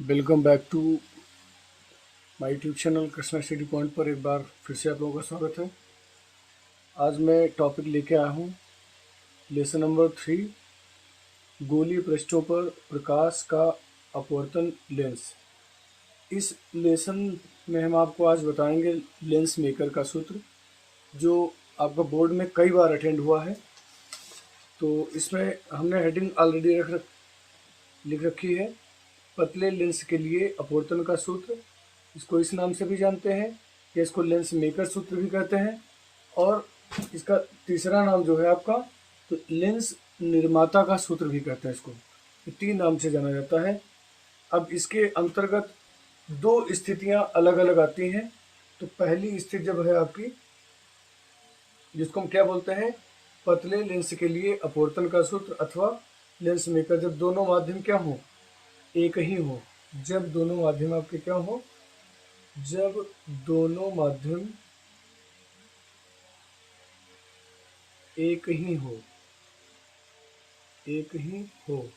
Welcome back to my YouTube channel Krishna study point पर एक बार फिर से आप लोगों का स्वागत है। आज मैं टॉपिक लेके आया हूँ लेसन नंबर 3, गोलीय पृष्ठों पर प्रकाश का अपवर्तन लेंस। इस लेसन में हम आपको आज बताएंगे लेंस मेकर का सूत्र, जो आपका बोर्ड में कई बार अटेंड हुआ है। तो इसमें हमने हेडिंग ऑलरेडी लिख रखी है, पतले लेंस के लिए अपवर्तन का सूत्र। इसको इस नाम से भी जानते हैं कि इसको लेंस मेकर सूत्र भी कहते हैं, और इसका तीसरा नाम जो है आपका, तो लेंस निर्माता का सूत्र भी कहते हैं इसको। ये तीन नाम से जाना जाता है। अब इसके अंतर्गत दो स्थितियां अलग अलग आती हैं। तो पहली स्थिति जब है आपकी, जिसको हम क्या बोलते हैं, पतले लेंस के लिए अपवर्तन का सूत्र अथवा लेंस मेकर, जब दोनों माध्यम क्या हो, एक ही हो। जब दोनों माध्यम आपके क्या हो, जब दोनों माध्यम एक ही हो, एक ही हो।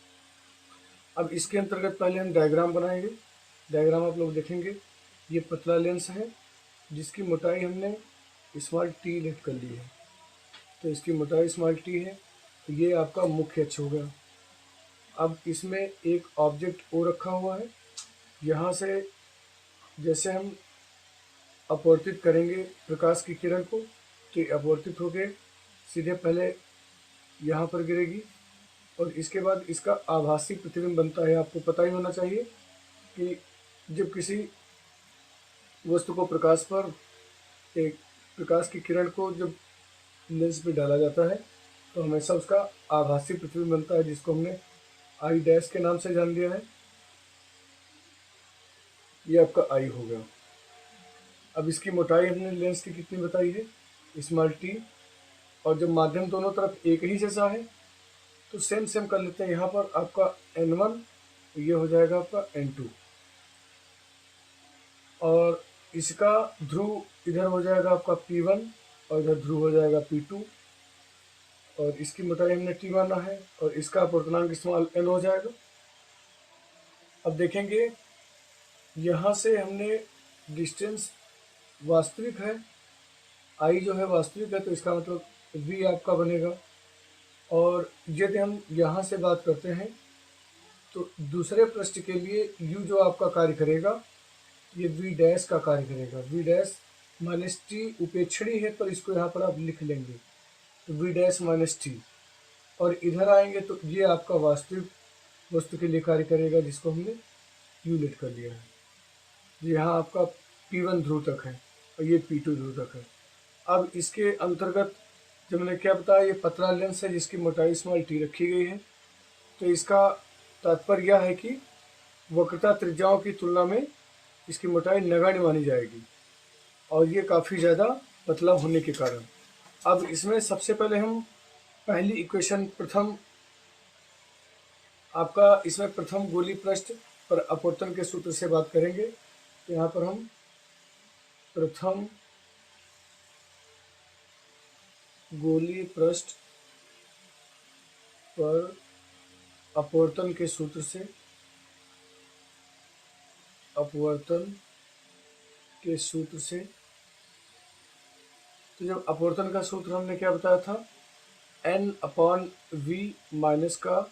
अब इसके अंतर्गत पहले हम डायग्राम बनाएंगे। डायग्राम आप लोग देखेंगे, ये पतला लेंस है जिसकी मोटाई हमने स्मॉल टी लिख कर ली है। तो इसकी मोटाई स्मॉल टी है, तो ये आपका मुख्य अक्ष हो गया। अब इसमें एक ऑब्जेक्ट ओ रखा हुआ है। यहाँ से जैसे हम अपवर्तित करेंगे प्रकाश की किरण को, तो अपवर्तित होकर सीधे पहले यहाँ पर गिरेगी, और इसके बाद इसका आभासी प्रतिबिंब बनता है। आपको पता ही होना चाहिए कि जब किसी वस्तु को एक प्रकाश की किरण को जब लेंस पे डाला जाता है, तो हमेशा उसका आभासी प्रतिबिंब बनता है, जिसको हमने आई डैश के नाम से जान लिया है। ये आपका आई हो गया। अब इसकी मोटाई हमने लेंस की कितनी बताई है, स्मॉल टी। और जब माध्यम दोनों तरफ एक ही जैसा है, तो सेम कर लेते हैं। यहाँ पर आपका N1, ये हो जाएगा आपका N2, और इसका ध्रुव इधर हो जाएगा आपका P1, और इधर ध्रुव हो जाएगा P2, और इसकी मोटाई हमने T माना है, और इसका अपवर्तनांक स्मॉल n हो जाएगा। अब देखेंगे, यहाँ से हमने डिस्टेंस वास्तविक है, आई जो है वास्तविक है, तो इसका मतलब V आपका बनेगा। और यदि हम यहाँ से बात करते हैं, तो दूसरे पृष्ठ के लिए U जो आपका कार्य करेगा, ये V डैश का कार्य करेगा। V डैश माइनस टी उपेक्षणीय है, पर इसको यहाँ पर आप लिख लेंगे, तो V डैश माइनस टी। और इधर आएंगे तो ये आपका वास्तविक वस्तु के लिए कार्य करेगा, जिसको हमने U लिख कर लिया है। यहाँ आपका P1 ध्रुव तक है, और ये P2 ध्रुव तक है। अब इसके अंतर्गत जब मैंने क्या बताया, ये पतला लेंस है जिसकी मोटाई स्मॉल टी रखी गई है। तो इसका तात्पर्य यह है कि वक्रता त्रिज्याओं की तुलना में इसकी मोटाई नगण्य मानी जाएगी, और ये काफ़ी ज़्यादा पतला होने के कारण। अब इसमें सबसे पहले हम पहली इक्वेशन प्रथम गोलीय पृष्ठ पर अपवर्तन के सूत्र से बात करेंगे। तो यहाँ पर हम प्रथम गोलीय पृष्ठ पर अपवर्तन के सूत्र से तो जब अपवर्तन का सूत्र हमने क्या बताया था, n/v माइनस का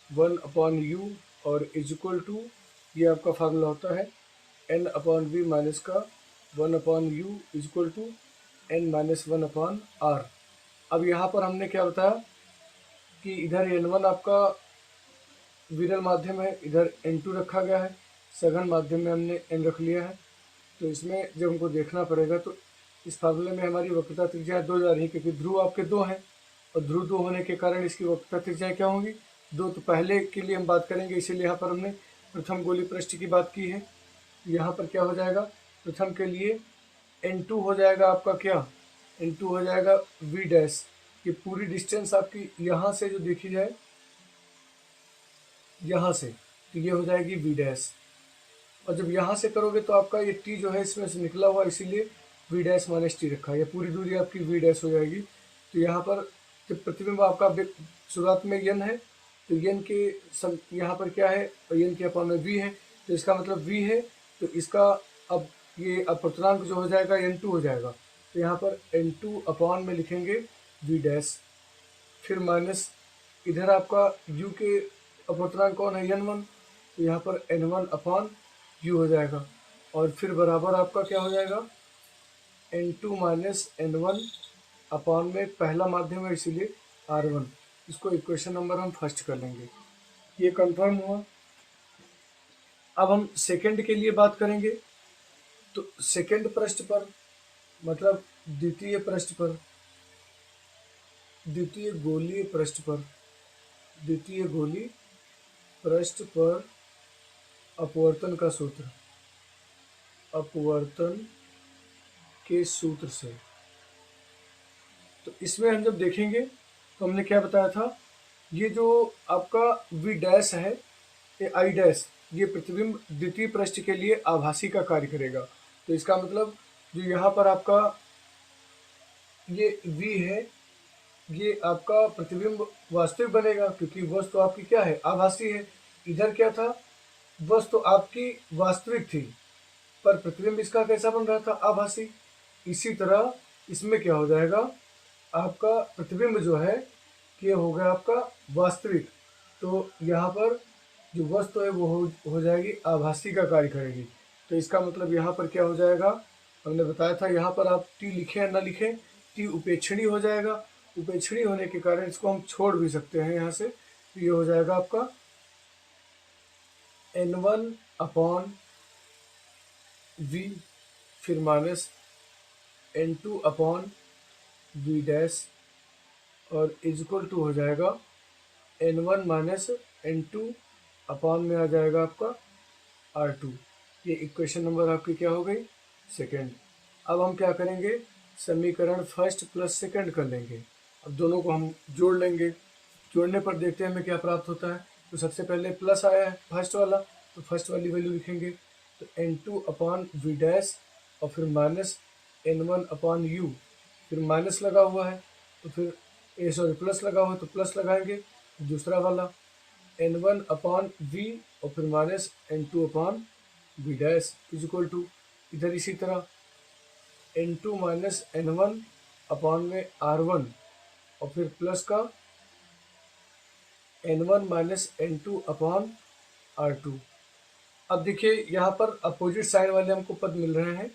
1/u और इज इक्वल टू, ये आपका फार्मूला होता है n/v माइनस का 1/u is equal to n-1/r। अब यहाँ पर हमने क्या बताया कि इधर N1 आपका विरल माध्यम है, इधर N2 रखा गया है, सघन माध्यम में हमने N रख लिया है। तो इसमें जब हमको देखना पड़ेगा, तो इस फार्मूले में हमारी वक्रता त्रिज्या 2 जा रही है, क्योंकि ध्रुव आपके 2 हैं, और ध्रुव 2 होने के कारण इसकी वक्रता त्रिज्या क्या होंगी, 2। तो पहले के लिए हम बात करेंगे, इसीलिए यहाँ पर हमने प्रथम गोलीय पृष्ठ की बात की है। यहाँ पर क्या हो जाएगा, प्रथम के लिए N2 हो जाएगा आपका क्या, N2 हो जाएगा V डैश। ये पूरी डिस्टेंस आपकी यहाँ से जो देखी जाए, यहाँ से, तो ये हो जाएगी V डैश। और जब यहाँ से करोगे तो आपका ये T जो है इसमें से निकला हुआ, इसीलिए V डैश माइनस टी रखा है। ये पूरी दूरी आपकी V डैश हो जाएगी। तो यहाँ पर जब प्रतिबिंब आपका शुरुआत में n है, तो n के यहाँ पर क्या है, n के अपॉन में V है, तो इसका मतलब v है, तो इसका अब ये अपवर्तनांक जो हो जाएगा n2 हो जाएगा। तो यहाँ पर n2 अपॉन में लिखेंगे v डैश, फिर माइनस इधर आपका u के अपवर्तनांक कौन है, n1, तो यहाँ पर n1 अपॉन u हो जाएगा, और फिर बराबर आपका क्या हो जाएगा, n2 माइनस n1 अपॉन में पहला माध्यम है इसीलिए r1। इसको इक्वेशन नंबर हम फर्स्ट कर लेंगे। ये कंफर्म हुआ। अब हम सेकंड के लिए बात करेंगे। तो सेकंड पृष्ठ पर, मतलब द्वितीय पृष्ठ पर, द्वितीय गोलीय पृष्ठ पर, द्वितीय गोलीय पृष्ठ पर अपवर्तन का सूत्र, अपवर्तन के सूत्र से। तो इसमें हम जब देखेंगे तो हमने क्या बताया था, ये जो आपका v डैश है, ये i डैश, ये प्रतिबिंब द्वितीय पृष्ठ के लिए आभासी का कार्य करेगा। तो इसका मतलब जो यहाँ पर आपका ये v है, ये आपका प्रतिबिंब वास्तविक बनेगा, क्योंकि वस्तु आपकी क्या है, आभासी है। इधर क्या था, वस्तु आपकी वास्तविक थी, पर प्रतिबिंब इसका कैसा बन रहा था, आभासी। इसी तरह इसमें क्या हो जाएगा, आपका प्रतिबिंब जो है ये हो गया आपका वास्तविक। तो यहाँ पर जो वस्तु है वो हो जाएगी आभासी का कार्य करेगी। तो इसका मतलब यहाँ पर क्या हो जाएगा, हमने बताया था यहाँ पर आप t लिखें या ना लिखें, t उपेक्षणीय हो जाएगा। उपेक्षणीय होने के कारण इसको हम छोड़ भी सकते हैं यहाँ से। तो ये हो जाएगा आपका n1 अपॉन v, फिर minus n2 upon v dash, और इजक्वल टू हो जाएगा n1 माइनस n2 अपॉन में आ जाएगा आपका r2। ये इक्वेशन नंबर आपकी क्या हो गई, सेकंड। अब हम क्या करेंगे, समीकरण फर्स्ट प्लस सेकंड कर लेंगे। अब दोनों को हम जोड़ लेंगे। जोड़ने पर देखते हैं हमें क्या प्राप्त होता है। तो सबसे पहले प्लस आया है फर्स्ट वाला, तो फर्स्ट वाली वैल्यू लिखेंगे। तो n2 अपॉन v डैश, और फिर माइनस n1 अपॉन u, फिर माइनस लगा हुआ है तो फिर सॉरी प्लस लगा हुआ है तो प्लस लगाएंगे। दूसरा वाला n1 अपॉन v, और फिर minus n2 upon v dash is equal to, इधर इसी तरह n2 माइनस n1 अपॉन में r1, और फिर प्लस का n1 minus n2 upon r2। अब देखिए यहाँ पर अपोजिट साइन वाले हमको पद मिल रहे हैं।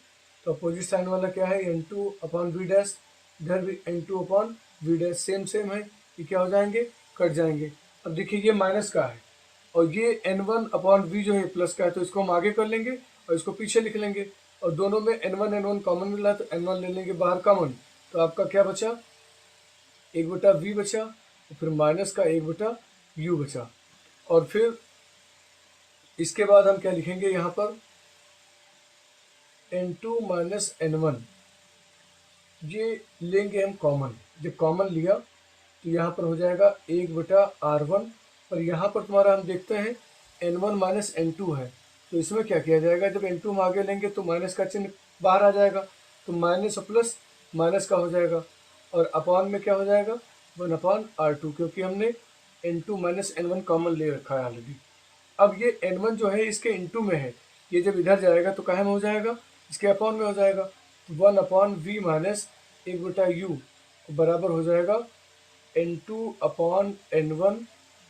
तो अपोजिट साइन वाला क्या है, n2 अपॉन v डैश, इधर भी n2 upon v dash same same है, ये क्या हो जाएंगे, कट जाएंगे। अब देखिए ये माइनस का है और ये n1 अपॉन v जो है प्लस का है, तो इसको हम आगे कर लेंगे और इसको पीछे लिख लेंगे। और दोनों में n1 कॉमन मिल रहा है, तो n1 ले लेंगे बाहर कॉमन। तो आपका क्या बचा, 1/v बचा, और फिर माइनस का 1/u बचा। और फिर इसके बाद हम क्या लिखेंगे, यहाँ पर n2 माइनस n1 ये लेंगे हम कॉमन। जब कॉमन लिया तो यहाँ पर हो जाएगा 1/r1, पर यहाँ पर तुम्हारा हम देखते हैं n1 माइनस n2 है, तो इसमें क्या किया जाएगा, जब n2 हम आगे लेंगे तो माइनस का चिन्ह बाहर आ जाएगा, तो माइनस और प्लस माइनस का हो जाएगा, और अपॉन में क्या हो जाएगा 1/r2, क्योंकि हमने n2 माइनस n1 कॉमन ले रखा है ऑलरेडी। अब ये n1 जो है इसके इनटू में है, ये जब इधर जाएगा तो कहाँ में हो जाएगा, इसके अपॉन में हो जाएगा। तो 1/v माइनस 1/u बराबर हो जाएगा n2 अपॉन n1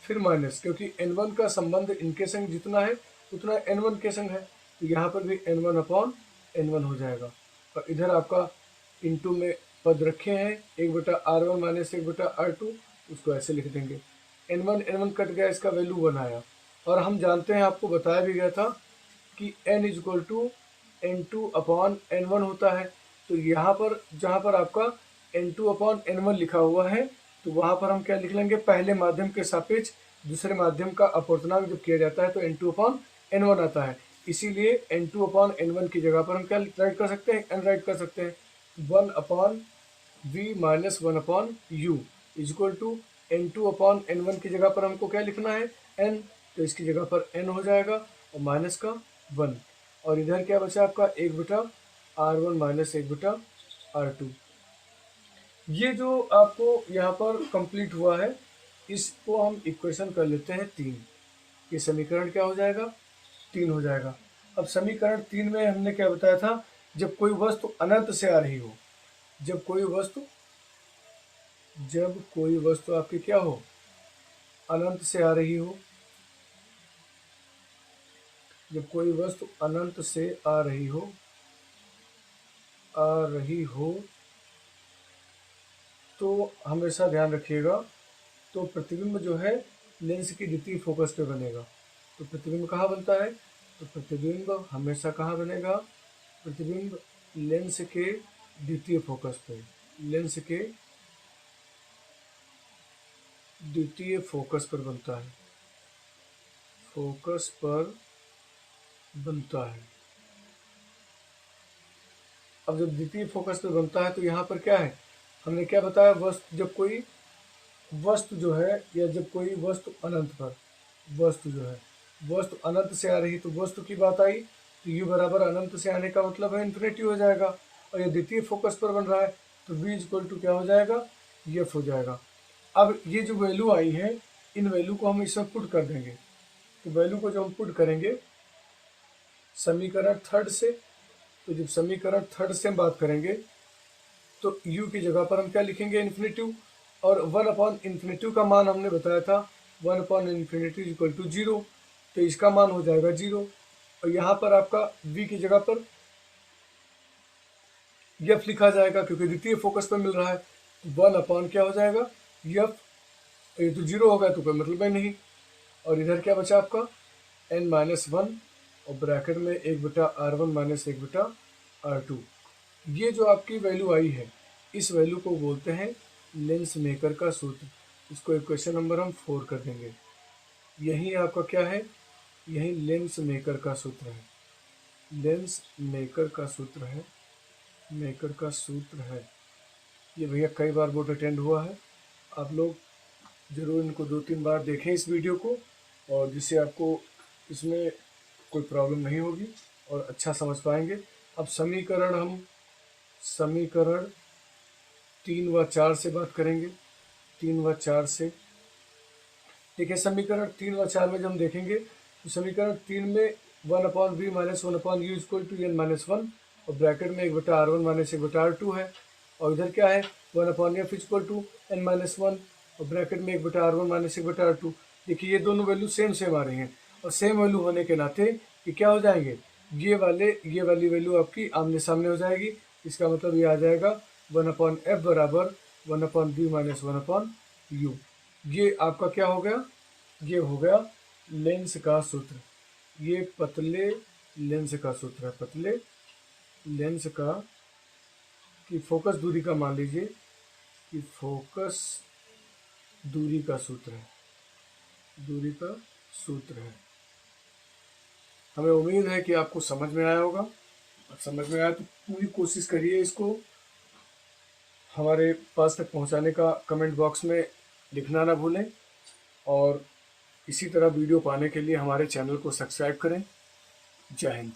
फिर माइनस, क्योंकि n1 का संबंध इनके संग जितना है उतना n1 के संग है, तो यहाँ पर भी n1 अपॉन n1 हो जाएगा। और इधर आपका इनटू में पद रखे हैं 1/r1 माइनस 1/r2, उसको ऐसे लिख देंगे। n1 कट गया, इसका वैल्यू 1 आया। और हम जानते हैं, आपको बताया भी गया था कि n equal to n2 upon n1 होता है। तो यहाँ पर जहाँ पर आपका n2 अपॉन n1 लिखा हुआ है, तो वहाँ पर हम क्या लिख लेंगे, पहले माध्यम के सापेक्ष दूसरे माध्यम का अपवर्तनांक जब किया जाता है तो n2 अपॉन n1 आता है। इसीलिए n2 अपॉन n1 की जगह पर हम क्या राइट कर सकते हैं, n राइट कर सकते हैं। 1/v minus 1/u equal to n2 upon n1 की जगह पर हमको क्या लिखना है, n, तो इसकी जगह पर n हो जाएगा और माइनस का 1। और इधर क्या बचा आपका 1/r1 माइनस 1/r2। ये जो आपको यहाँ पर कंप्लीट हुआ है, इसको हम इक्वेशन कर लेते हैं 3। ये समीकरण क्या हो जाएगा, 3 हो जाएगा। अब समीकरण 3 में हमने क्या बताया था, जब कोई वस्तु अनंत से आ रही हो, जब कोई वस्तु आपकी क्या हो, अनंत से आ रही हो, जब कोई वस्तु अनंत से आ रही हो तो हमेशा ध्यान रखिएगा, तो प्रतिबिंब जो है लेंस की द्वितीय फोकस पे बनेगा। तो प्रतिबिंब कहाँ बनता है, तो प्रतिबिंब हमेशा कहाँ बनेगा, प्रतिबिंब लेंस के द्वितीय फोकस पे, लेंस के द्वितीय फोकस पर बनता है, फोकस पर बनता है। अब जब द्वितीय फोकस पर बनता है तो यहाँ पर क्या है, हमने क्या बताया, वस्तु जब कोई वस्तु जो है, या जब कोई वस्तु अनंत पर, वस्तु जो है वस्तु अनंत से आ रही, तो वस्तु की बात आई तो u बराबर अनंत से आने का मतलब है इन्फिनिटी हो जाएगा। और ये द्वितीय फोकस पर बन रहा है तो v इक्वल टू क्या हो जाएगा, f हो जाएगा। अब ये जो वैल्यू आई है, इन वैल्यू को हम इसमें पुट कर देंगे। तो वैल्यू को जो हम पुट करेंगे समीकरण थर्ड से, तो जब समीकरण थर्ड से हम बात करेंगे तो u की जगह पर हम क्या लिखेंगे, इन्फिनिटी। और 1/∞ का मान हमने बताया था 1/∞ इक्वल टू 0, तो इसका मान हो जाएगा 0। और यहाँ पर आपका v की जगह पर f लिखा जाएगा क्योंकि द्वितीय फोकस पर मिल रहा है। 1 क्या हो जाएगा f, ये तो 0 होगा तो कोई मतलब ही नहीं। और इधर क्या बचा आपका n-1 और ब्रैकेट में 1/r1 माइनस 1/r2। ये जो आपकी वैल्यू आई है, इस वैल्यू को बोलते हैं लेंस मेकर का सूत्र। इसको इक्वेशन नंबर हम 4 कर देंगे। यही आपका क्या है, यही लेंस मेकर का सूत्र है, लेंस मेकर का सूत्र है, मेकर का सूत्र है। ये भैया कई बार बोर्ड अटेंड हुआ है, आप लोग ज़रूर इनको 2-3 बार देखें इस वीडियो को, और जिससे आपको इसमें कोई प्रॉब्लम नहीं होगी और अच्छा समझ पाएंगे। अब समीकरण 3 व 4 से बात करेंगे, 3 व 4 से। देखिए समीकरण 3 व 4 में जब हम देखेंगे तो समीकरण 3 में 1/v minus 1/u equal to n-1 और ब्रैकेट में 1/r1 माइनस 1/r2 है। और इधर क्या है 1/f इक्वल टू n-1 और ब्रैकेट में 1/r1 माइनस 1/r2। देखिए ये दोनों वैल्यू सेम आ रही हैं, और सेम वैल्यू होने के नाते ये क्या हो जाएंगे, ये वाली वैल्यू आपकी आमने सामने हो जाएगी। इसका मतलब ये आ जाएगा 1/f बराबर 1/v माइनस 1/u। ये आपका क्या हो गया, ये हो गया लेंस का सूत्र। ये पतले लेंस का सूत्र है, पतले लेंस का कि फोकस दूरी का, मान लीजिए कि फोकस दूरी का सूत्र है, दूरी का सूत्र है। हमें उम्मीद है कि आपको समझ में आया होगा, और समझ में आया तो पूरी कोशिश करिए इसको हमारे पास तक पहुंचाने का, कमेंट बॉक्स में लिखना ना भूलें। और इसी तरह वीडियो पाने के लिए हमारे चैनल को सब्सक्राइब करें। जय हिंद।